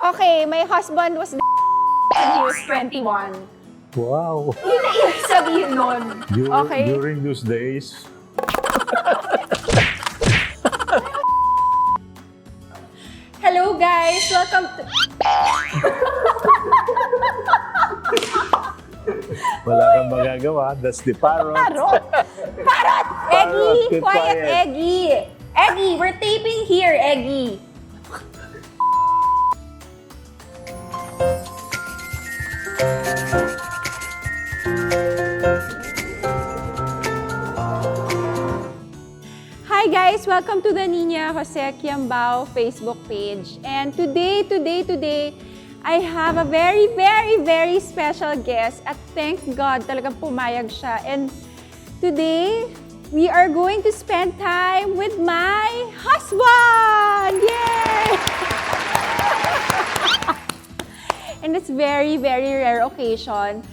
Okay, my husband was when he was 21. Wow. Yun na ibig sabihin nun. Okay? During those days, Hello guys, welcome to... wala kang magagawa. That's the parrot. Parrot! Parrot! Eggie! keep Quiet, quiet. Eggie! Eggie, we're taping here, Eggie. Hi guys! Welcome to the Niña Jose-Quiambao Facebook page. And today, I have a very special guest at thank God talagang pumayag siya. And today, we are going to spend time with my husband! Yay! And it's very rare occasion.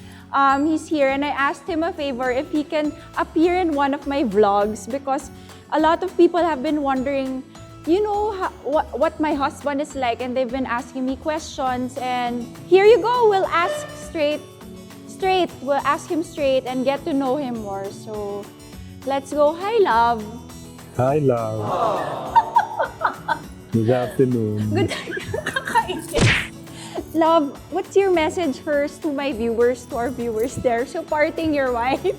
He's here and I asked him a favor if he can appear in one of my vlogs because a lot of people have been wondering, you know, what my husband is like, and they've been asking me questions. And here you go, we'll ask straight. We'll ask him straight and get to know him more. So let's go. Hi, love. Hi, love. Good afternoon. Good. Love, what's your message first to my viewers, to our viewers there? So parting your wife.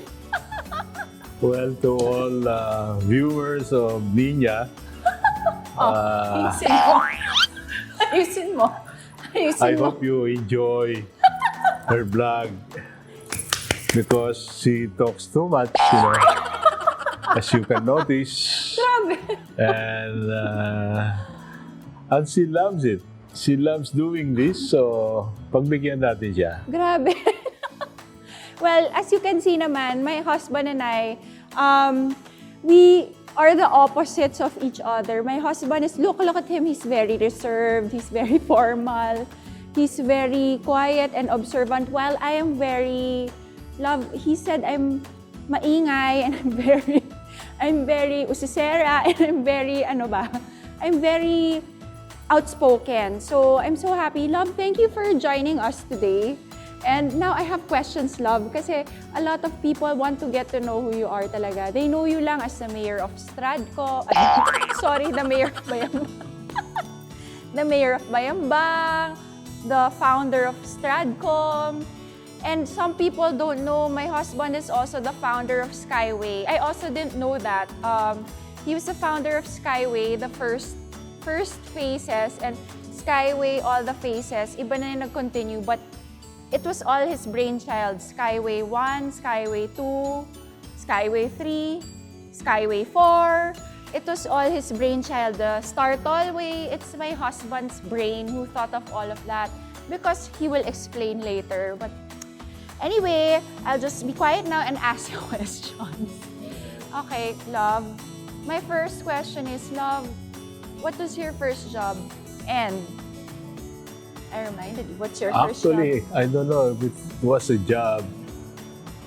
Well, to all viewers of Niña, Ayusin mo. I hope you enjoy her vlog because she talks too much, you know, as you can notice. Grabe. And she loves it. She loves doing this, so pagbigyan natin siya. Grabe. Well, as you can see naman, my husband and I, we are the opposites of each other. My husband is, look at him, he's very reserved, he's very formal, he's very quiet and observant, while I am very, he said I'm maingay and I'm very usisera and I'm very outspoken. So I'm so happy. Love, thank you for joining us today. And now I have questions, love, kasi a lot of people want to get to know who you are talaga. They know you lang as the mayor of Stradco. The mayor of Bayambang. The mayor of Bayambang, the founder of Stradcom. And some people don't know my husband is also the founder of Skyway. I also didn't know that. He was the founder of Skyway, the first phases, and Skyway, all the phases, iba na yung nag-continue, but it was all his brainchild. Skyway 1, Skyway 2, Skyway 3, Skyway 4. It was all his brainchild. The Star Tollway, it's my husband's brain who thought of all of that because he will explain later. But anyway, I'll just be quiet now and ask you questions. Okay, love. My first question is, love, what was your first job? And I reminded you, what's your first job? Actually, I don't know if it was a job,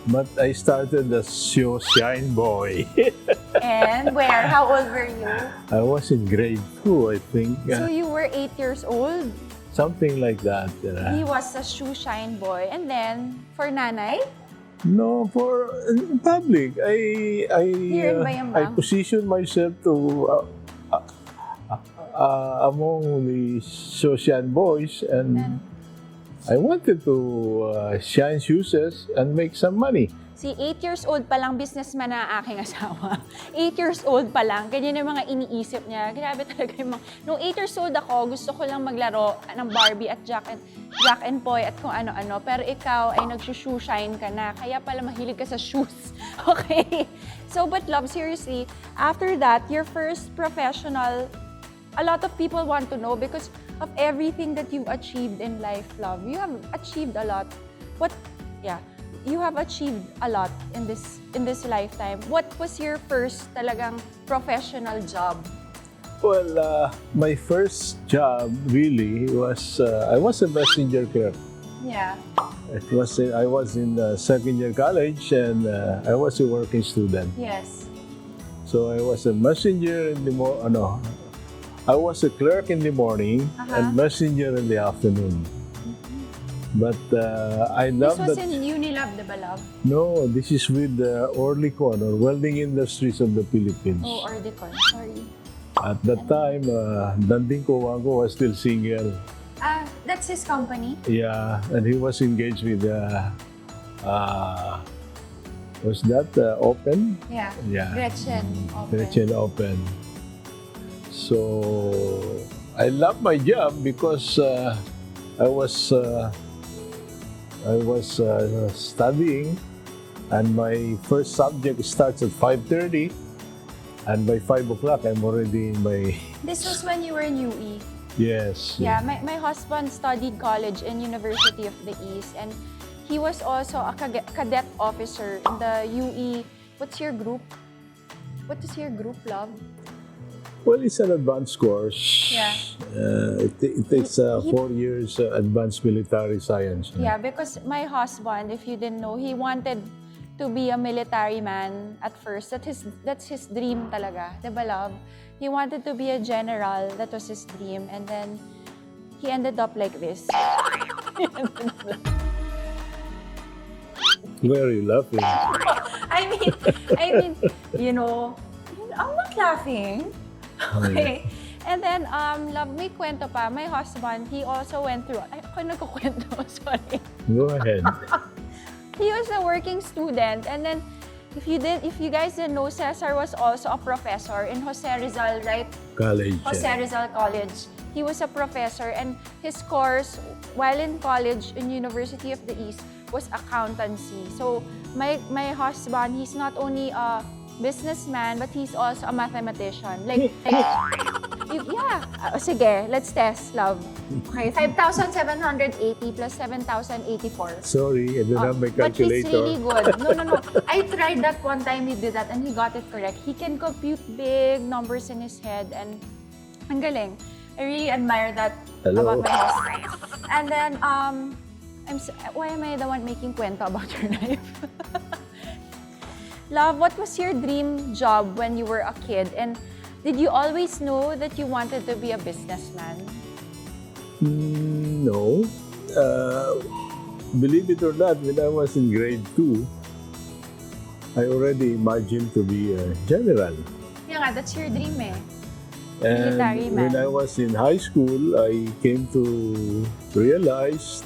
but I started as shine boy. And where? How old were you? I was in grade 2, I think. So you were 8 years old? Something like that. He was a shoe shine boy. And then, for nanay? No, for in public. Here in Bayambang? I positioned myself to among the social boys, and I wanted to shine shoes and make some money. Si 8 years old pa lang, businessman na aking asawa. 8 years old pa lang, ganyan yung mga iniisip niya. Grabe talaga yung mga... Nung 8 years old ako, gusto ko lang maglaro ng Barbie at Jack and Poy at kung ano-ano. Pero ikaw ay nag-shoe shine ka na, kaya pala mahilig ka sa shoes. Okay? So, but love, seriously, after that, your first professional, a lot of people want to know because of everything that you've achieved in life, love. You have achieved a lot. You have achieved a lot in this lifetime. What was your first talagang professional job? Well, my first job really was I was a messenger clerk. Yeah. I was in second year college and I was a working student. Yes. So I was a messenger in the I was a clerk in the morning and messenger in the afternoon. But I This love was that. in Unilab, diba, love? No, this is with the Orlicon or Welding Industries of the Philippines. Oh, Ordicon. Sorry. At that time, Danding Cowango was still single. That's his company? Yeah, and he was engaged with was that Open? Yeah. Yeah. Gretchen. Open. Gretchen Open. So I love my job because I was studying, and my first subject starts at 5:30, and by 5 o'clock I'm already in my This was when you were in UE. yes. Yeah, my husband studied college in University of the East, and he was also a cadet officer in the UE. What's your group? What is your group, love? Well, it's an advanced course. Yeah. It takes 4 years advanced military science. Yeah, because my husband, if you didn't know, he wanted to be a military man at first. That's his dream talaga, diba, love? He wanted to be a general. That was his dream. And then he ended up like this. Where are you laughing? I mean, you know, I'm not laughing. Okay. And then, love, may kwento pa. My husband, he also went through, ay, ako nagkukwento, sorry. Go ahead. He was a working student, and then, if you guys didn't know, Cezar was also a professor in Jose Rizal, right? College. Jose Rizal College. He was a professor, and his course, while in college in University of the East, was accountancy. So, my husband, he's not only a businessman, but he's also a mathematician. Yeah. Sige, let's test, love. Okay, 5,780 plus 7,084. Sorry, I don't have my But he's calculator. really good. No. I tried that one time, he did that, and he got it correct. He can compute big numbers in his head, and ang galing. I really admire that Hello. about my husband. And then, why am I the one making kwento about your life? Love, what was your dream job when you were a kid? And did you always know that you wanted to be a businessman? No. Believe it or not, when I was in grade 2, I already imagined to be a general. Yeah nga, that's your dream eh. And Military man. when I was in high school, I came to realize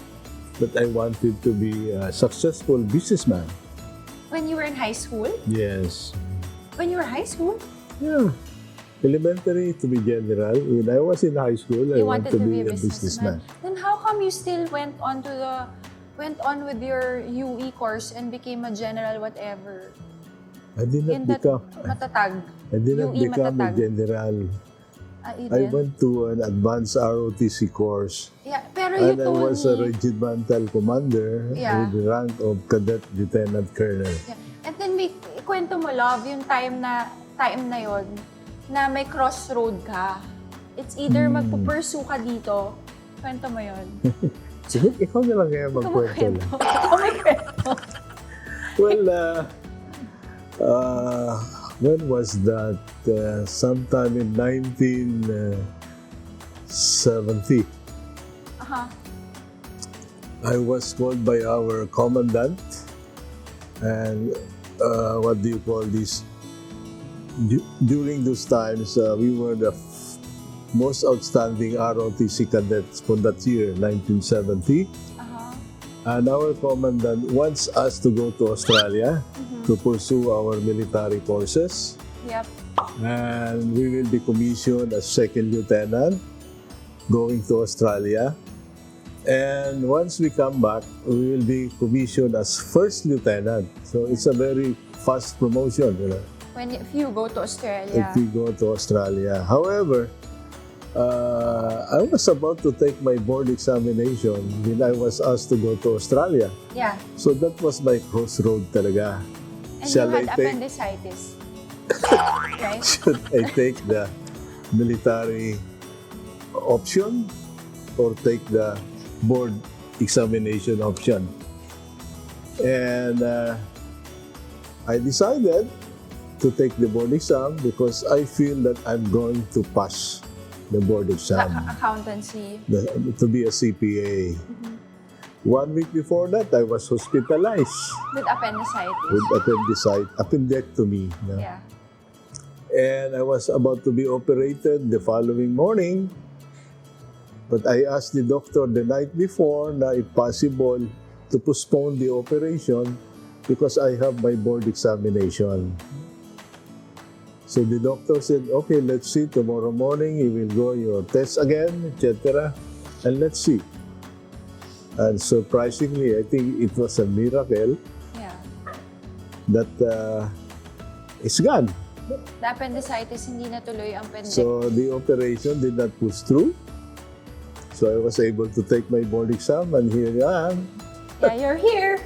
that I wanted to be a successful businessman. When you were in high school? Yes. When you were high school? Yeah. Elementary to be general. When I was in high school, I You wanted to be a businessman. Then how come you still went on with your UE course and became a general whatever? I did not In that become. matatag. I did not UE become a matatag. general. You I did? went to an advanced ROTC course. Yeah, pero you And I told was a me. regimental commander Yeah. with the rank of cadet lieutenant colonel. Yeah. And then kwento mo, love, yung time na yon na may crossroad ka. It's either magpupursue ka dito. Kwento mo yon. Sige, ikaw na lang kaya magkwento lang. Ikaw may kwento. Well, when was that? Sometime in 1970. Aha. I was called by our commandant, and what do you call this? During those times, we were the most outstanding ROTC cadets for that year, 1970. Aha. And our commandant wants us to go to Australia to pursue our military courses. Yep. And we will be commissioned as second lieutenant going to Australia. And once we come back, we will be commissioned as first lieutenant. So it's a very fast promotion, you know, If you go to Australia. if we go to Australia. However, I was about to take my board examination when I was asked to go to Australia. Yeah. So that was my crossroad talaga. And Shall you I had take, appendicitis. Right? should I take the military option or take the board examination option? And I decided to take the board exam because I feel that I'm going to pass the board exam, Accountancy. to be a CPA. 1 week before that, I was hospitalized With appendicitis. with appendectomy. No? Yeah. And I was about to be operated the following morning. But I asked the doctor the night before na if possible to postpone the operation because I have my board examination. So the doctor said, okay, let's see, tomorrow morning you will go your test again, etc. And let's see. And surprisingly, I think it was a miracle Yeah. that it's gone. The appendicitis, hindi natuloy ang appendectomy. So the operation did not push through. So I was able to take my board exam and here I am. Yeah, you're here.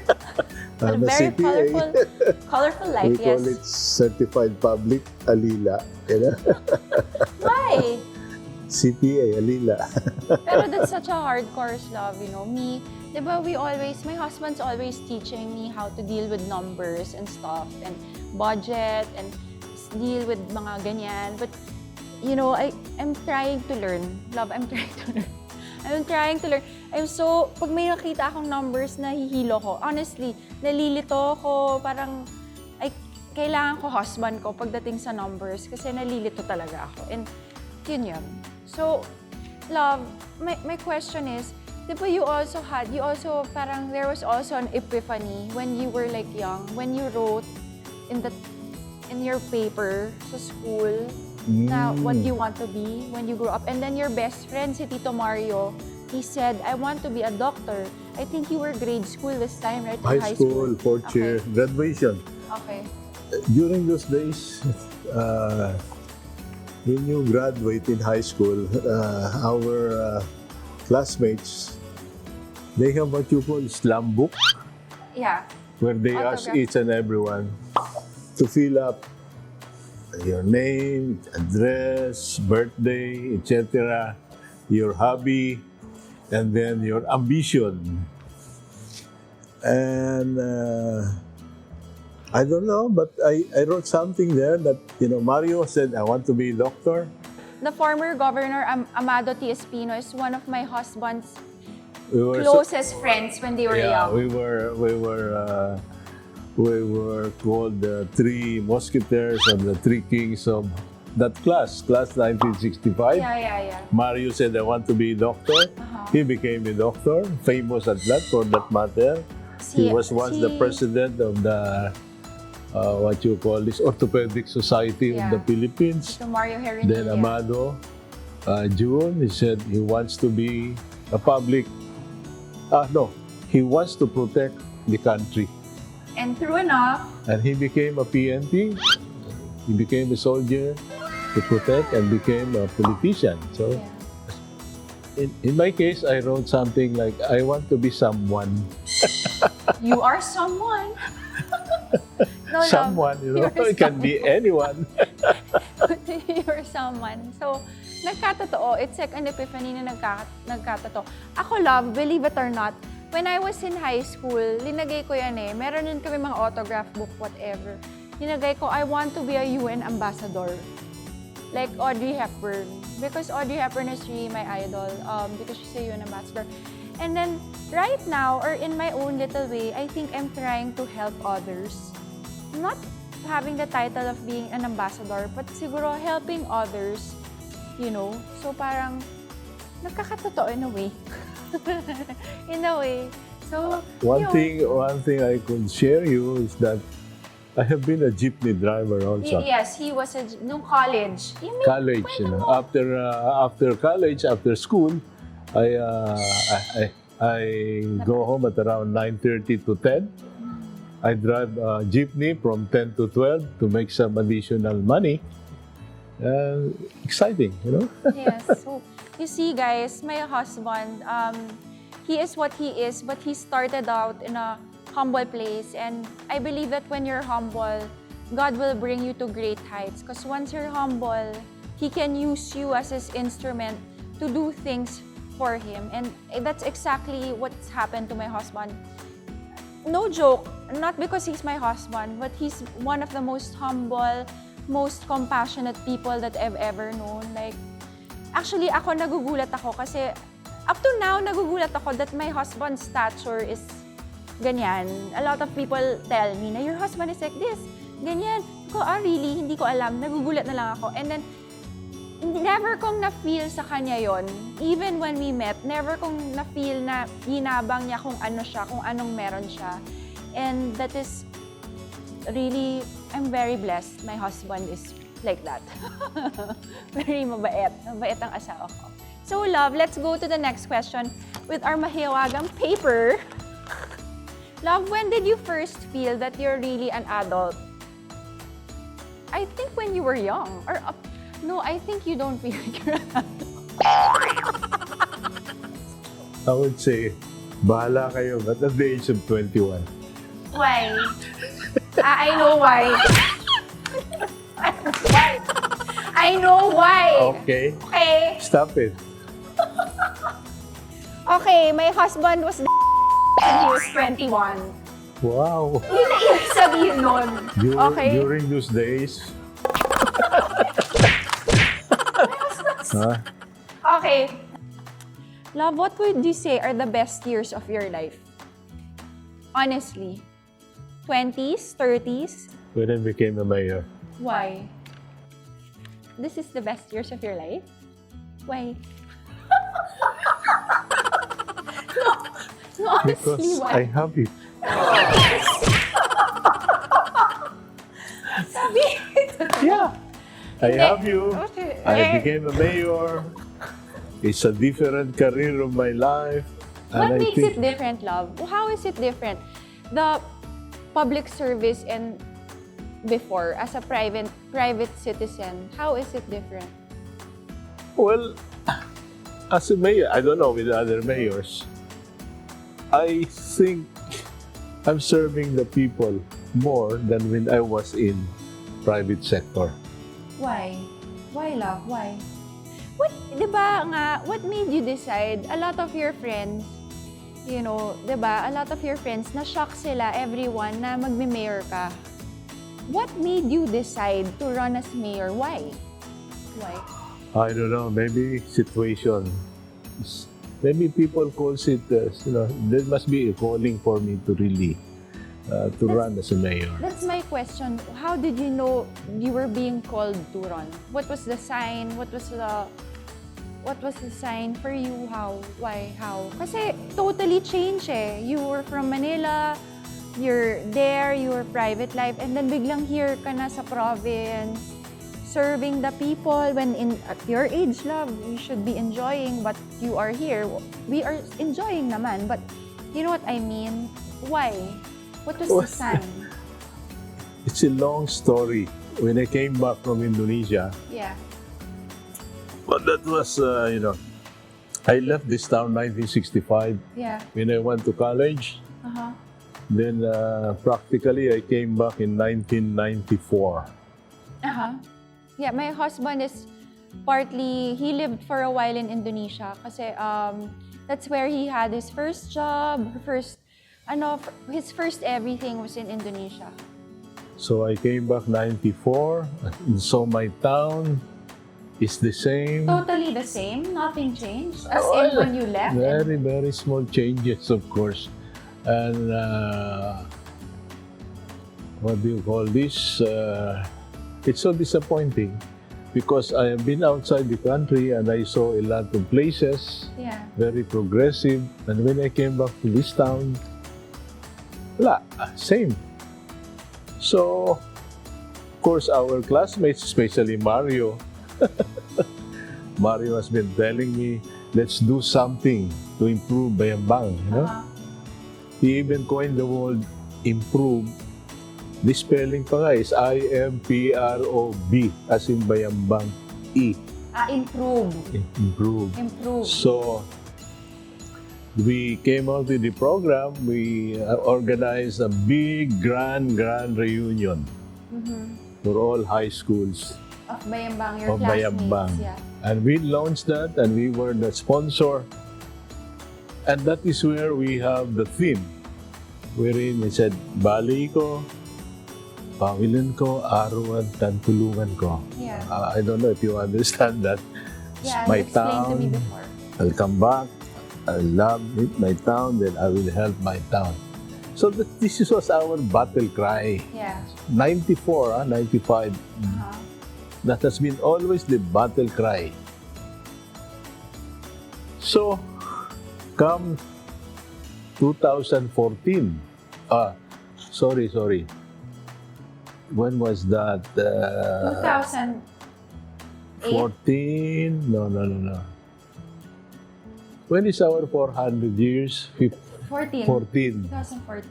What a I'm a very CPA. colorful life, We yes. call it Certified Public Alila. You know? Why? CPA, Alila. Pero that's such a hard course, love, you know. Me, di ba, my husband's always teaching me how to deal with numbers and stuff, and budget, and deal with mga ganyan. But, you know, I'm trying to learn. Love, I'm trying to learn. I'm trying to learn. Pag may nakita akong numbers, nahihilo ko. Honestly, nalilito ako. Parang, kailangan ko husband ko pagdating sa numbers kasi nalilito talaga ako. And, yun. So, love, my question is, di ba there was also an epiphany when you were like young, when you wrote in your paper sa school, na what you want to be when you grow up. And then your best friend, si Tito Mario, he said, I want to be a doctor. I think you were grade school this time, right? High school, fourth year, graduation. Okay. During those days, when you graduate in high school, our classmates, they have what you call slam book, Yeah. where they ask Autograph. each and everyone to fill up your name, address, birthday, etc., your hobby, and then your ambition. And I don't know, but I wrote something there that, Mario said, I want to be a doctor. The former governor, Amado T. Espino, is one of my husband's We were closest friends when they were young. we were called the Three Musketeers and the Three Kings of that class 1965. Yeah. Mario said, I want to be a doctor. He became a doctor, famous at that, for that matter. He was once the president of the, what you call this, Orthopedic Society of the Philippines. So Mario Herendilla. Then Amado, June, he said he wants to be a he wants to protect the country. And true enough, And he became a PNP. He became a soldier to protect and became a politician. So, in my case, I wrote something like, I want to be someone. you are someone. No, Someone, it can be anyone. You're someone. So, nagkatotoo. It's like an epiphany na nagkatotoo. Ako, love, believe it or not, when I was in high school, linagay ko yan eh. Meron din kami mga autograph book, whatever. Linagay ko, I want to be a UN ambassador. Like Audrey Hepburn. Because Audrey Hepburn is really my idol. Because she's a UN ambassador. And then, right now, or in my own little way, I think I'm trying to help others. Not having the title of being an ambassador, but siguro helping others, So parang, nagkakatotoo in a way. In a way. So, One thing I could share you is that I have been a jeepney driver also. Yes, he was nung college. College, After college, after school, I go home at around 9:30 to 10. I drive a jeepney from 10 to 12 to make some additional money. Exciting, Yes. So, you see, guys, my husband, he is what he is, but he started out in a humble place. And I believe that when you're humble, God will bring you to great heights. Because once you're humble, He can use you as His instrument to do things for Him. And that's exactly what's happened to my husband. No joke, not because he's my husband, but he's one of the most humble, most compassionate people that I've ever known. Like, Actually, ako nagugulat ako kasi up to now, nagugulat ako that my husband's stature is ganyan. A lot of people tell me na your husband is like this, ganyan. Ko, really? Hindi ko alam. Nagugulat na lang ako. And then, never kong na-feel sa kanya yon. Even when we met, never kong na-feel na ginabang niya kung ano siya, kung anong meron siya. And that is really, I'm very blessed. My husband is like that. Very mabait. Mabait ang asawa ko. So, love, let's go to the next question with our mahiwagang paper. Love, when did you first feel that you're really an adult? I think when you were young. Or, no, I think you don't feel like you're an adult. I would say, bahala kayo, but at the age of 21. Why? I know why. I know why. Okay. Okay. Stop it. Okay, my husband was when he was 21. Wow. Yun na ibig sabihin nun. Okay? During those days. Huh? Okay. Love, what would you say are the best years of your life? Honestly. 20s? 30s? When I became a mayor. Why? This is the best years of your life? Why? No, honestly, Because why? I have it. Sabi. Yeah. I have you. Okay. I became a mayor. It's a different career of my life. What And I makes think it different, love? How is it different? The public service and before, as a private citizen, how is it different? Well, as a mayor, I don't know with other mayors, I think I'm serving the people more than when I was in private sector. Why? Why, love? Why? What, di ba nga, what made you decide, a lot of your friends, you know, di ba, a lot of your friends, na-shock sila, everyone, na magme-mayor ka. What made you decide to run as mayor? Why? Why? I don't know, maybe situation. Maybe people calls it, there must be a calling for me to really, to run as a mayor. That's my question. How did you know you were being called to run? What was the sign? What was the sign for you? How? Why? How? Kasi totally changed eh. You were from Manila, you're there, your private life, and then biglang here ka na sa province, serving the people when at your age, love, you should be enjoying, but you are here. We are enjoying naman, but you know what I mean? Why? What was the sign? It's a long story. When I came back from Indonesia, Yeah. but that was, I left this town 1965 Yeah. when I went to college. Uh-huh. Then practically I came back in 1994. Uh-huh. Yeah, my husband is he lived for a while in Indonesia kasi that's where he had his first job, his first everything was in Indonesia. So I came back 94, and so my town is the same. Totally the same, nothing changed as in when you left. Very, very small changes, of course. And what do you call this? It's so disappointing because I have been outside the country and I saw a lot of places, Yeah. very progressive. And when I came back to this town, same. So, of course, our classmates, especially Mario, Mario has been telling me, let's do something to improve Bayambang, you know? Uh-huh. He even coined the word improve. The spelling pa nga is I-M-P-R-O-B, as in Bayambang, E. Improve. Improve. Improve. So, we came out with the program. We organized a big, grand reunion for all high schools Of Bayambang, your of classmates. Bayambang. Yeah. And we launched that and we were the sponsor. And that is where we have the theme, wherein we said, Bali ko, pawilan ko, arawan, tantulungan ko. Yeah. I don't know if you understand that. Yeah, my you explained to me town. before. I'll come back. I love it, my town. Then I will help my town. So this was our battle cry. Yeah. 94, 95. Uh-huh. That has been always the battle cry. So, come 2014. Sorry. When was that? 2008? 14? No. When is our 400 years? 14. 14. 2014.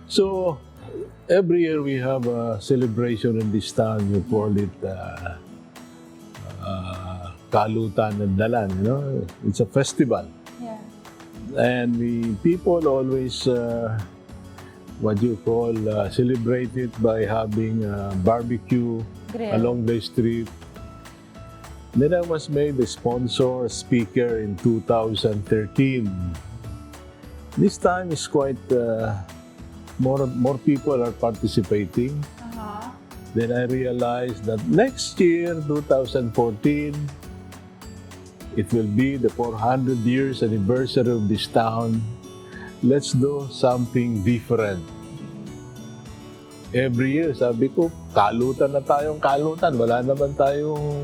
So, every year we have a celebration in this town. We call it Kalutan and Dalan, you know. It's a festival. Yeah. And people always, celebrate it by having a barbecue Grill. along the street. Then I was made the sponsor speaker in 2013. This time is quite, more people are participating. Uh-huh. Then I realized that next year, 2014, it will be the 400 years anniversary of this town. Let's do something different. Every year, sabi ko, kalutan na tayong kalutan. Wala naman tayong,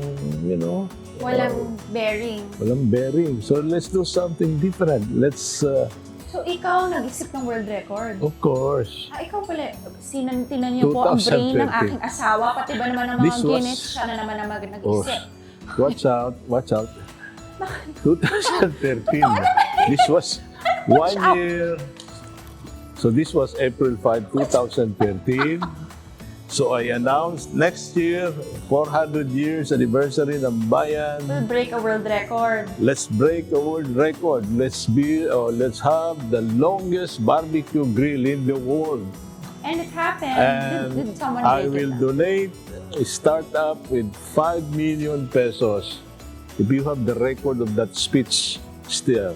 Walang bearing. walang bearing. So let's do something different. Let's, So, ikaw nag-isip ng world record? of course, Ikaw pala, tinan niyo po ang brain ng 2013. aking asawa, pati ba naman ng mga This was- Guinness, siya na naman ang nag-isip. watch out. 2013. This was 1 year. So this was April 5, 2013. So I announced next year, 400 years anniversary ng bayan. We'll break a world record. Let's break a world record. Let's have the longest barbecue grill in the world. And it happened. And Did someone I make will it? donate a startup with 5 million pesos. If you have the record of that speech still,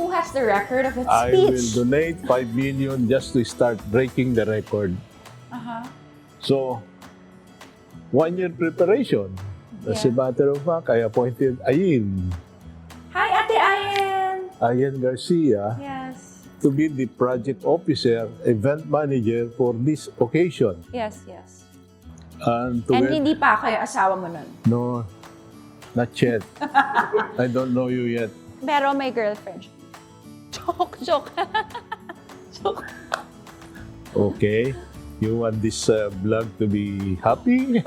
Who has the record of that I will speech? donate 5 million just to start breaking the record. Uh-huh. So, 1 year preparation. As a Yeah. matter of fact, I appointed Ayin Hi, Ate Ayen! Garcia Yes. to be the project officer, event manager for this occasion. Yes. And And hindi pa kayo asawa mo nun. No, not yet. I don't know you yet. Pero may girlfriend. Joke. Joke. Okay. You want this vlog to be happy?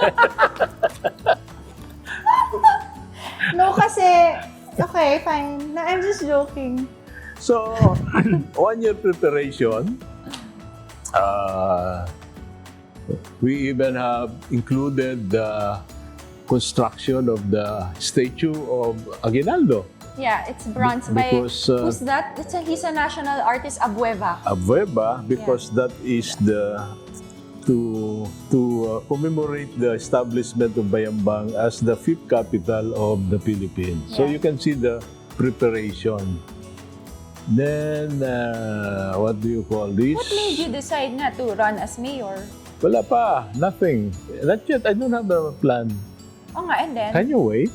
No, kasi, okay, fine. No, I'm just joking. So, 1 year preparation. We even have included the construction of the statue of Aguinaldo. Yeah, it's bronze by, Because, who's that? He's a national artist, Abueva. Abueva, because that is to commemorate the establishment of Bayambang as the 5th capital of the Philippines. So Yeah. you can see the preparation. Then, what do you call this? What made you decide na to run as mayor? Wala pa, nothing. Not yet, I don't have a plan. Oh nga, and then? Can you wait?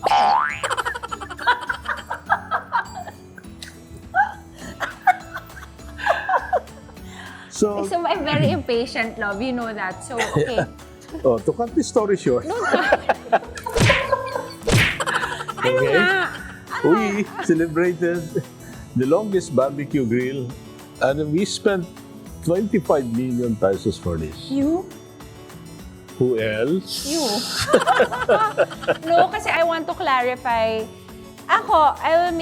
So, I'm very impatient, love. You know that. So, okay. to cut the story short, Ano okay, nga? we celebrated the longest barbecue grill and we spent 25 million pesos for this. You? Who else? You. No, kasi I want to clarify. Ako, I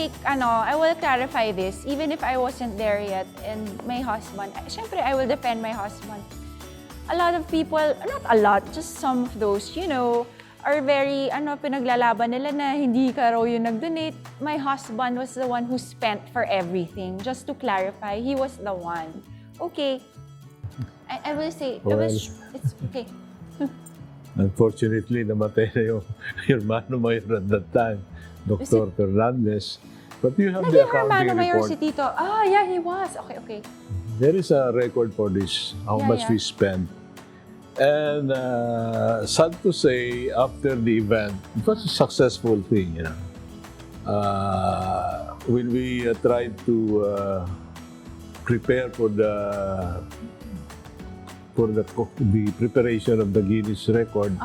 will clarify this even if I wasn't there yet and my husband. Syempre, I will defend my husband. A lot of people, not a lot, just some of those, are very, pinaglalaban nila na hindi ka raw yung nag-donate. My husband was the one who spent for everything. Just to clarify, he was the one. Okay. I will say, Well, it's okay. Unfortunately, namatay na yung hermano mayor at that time, Dr. Fernandez. But you have the Naging accounting Hermano Mayor report. si Tito. Ah, yeah, he was. Okay. There is a record for this, how Yeah, much yeah. we spent. And sad to say, after the event, it was a successful thing, you know. When we tried to prepare for the preparation of the Guinness record,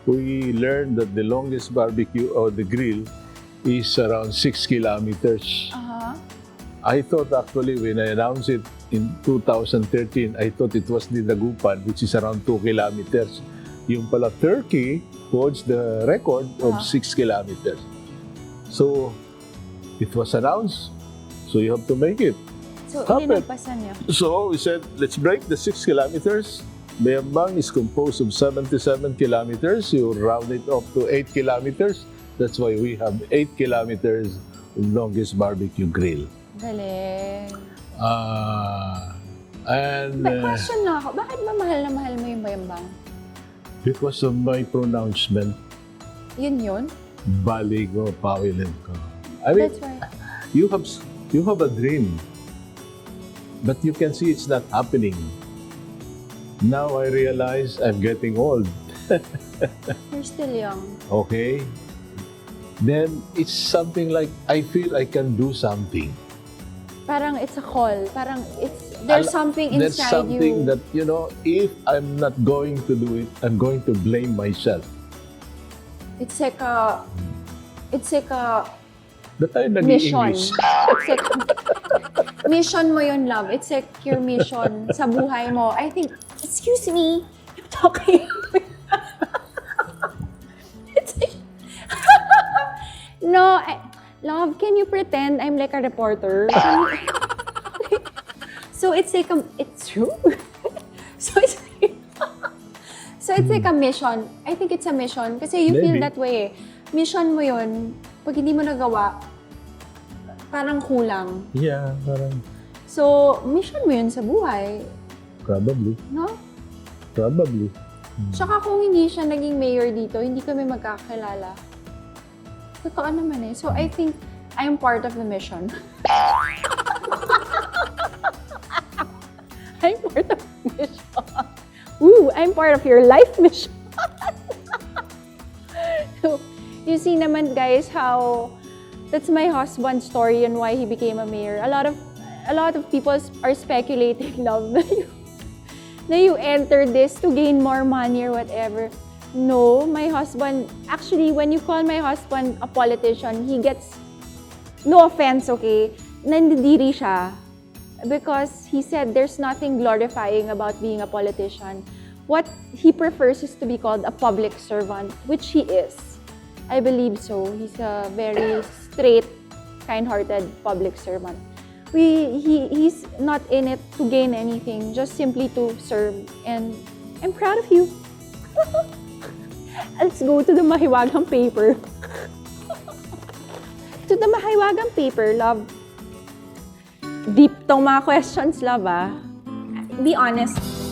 we learned that the longest barbecue or the grill is around 6 kilometers. I thought actually when I announced it in 2013, I thought it was the Dagupan, which is around 2 kilometers. Yung pala Turkey holds the record of 6 kilometers. So it was announced, so you have to make it. So, ininampasan niyo. So we said, let's break the 6 kilometers. Bayambang is composed of 77 kilometers. You round it up to 8 kilometers. That's why we have 8 kilometers of longest barbecue grill. Galing. And Question na ako, bakit ba mahal na mahal mo yung Bayambang? because of my pronouncement, Yun? baligo, pawilin ko. I mean, That's right. you have a dream, but you can see it's not happening. Now I realize I'm getting old. You're still young. Okay? Then it's something like I feel I can do something. Parang it's a call. Parang there's something inside There's something you. that, you know, if I'm not going to do it, I'm going to blame myself. It's like a That tayo mission. nag-i-English. It's like mission mo yun, love. It's like your mission sa buhay mo. I think, excuse me, I'm talking. It's like, no, love, can you pretend I'm like a reporter? So it's like it's true. So it's like a mission. I think it's a mission. Kasi you feel Maybe. that way. Mission mo yun. Pag hindi mo nagawa, parang kulang. Yeah, parang So, mission mo yun sa buhay. probably. No? Probably. Tsaka kung hindi siya naging mayor dito, hindi kami magkakilala. Totoo naman eh. So, I think I'm part of the mission. I'm part of the mission. Ooh, I'm part of your life mission. So, you see naman guys how that's my husband's story and why he became a mayor. A lot of people are speculating, love, na you entered this to gain more money or whatever. No, my husband, actually, when you call my husband a politician, he gets, no offense, okay, nandidiri siya. Because he said there's nothing glorifying about being a politician. What he prefers is to be called a public servant, which he is. I believe so. He's a very straight, kind-hearted public servant. He's not in it to gain anything, just simply to serve. And I'm proud of you. Let's go to the mahiwagang paper. To the mahiwagang paper, love. Deep tong mga questions, love, ah. Be honest.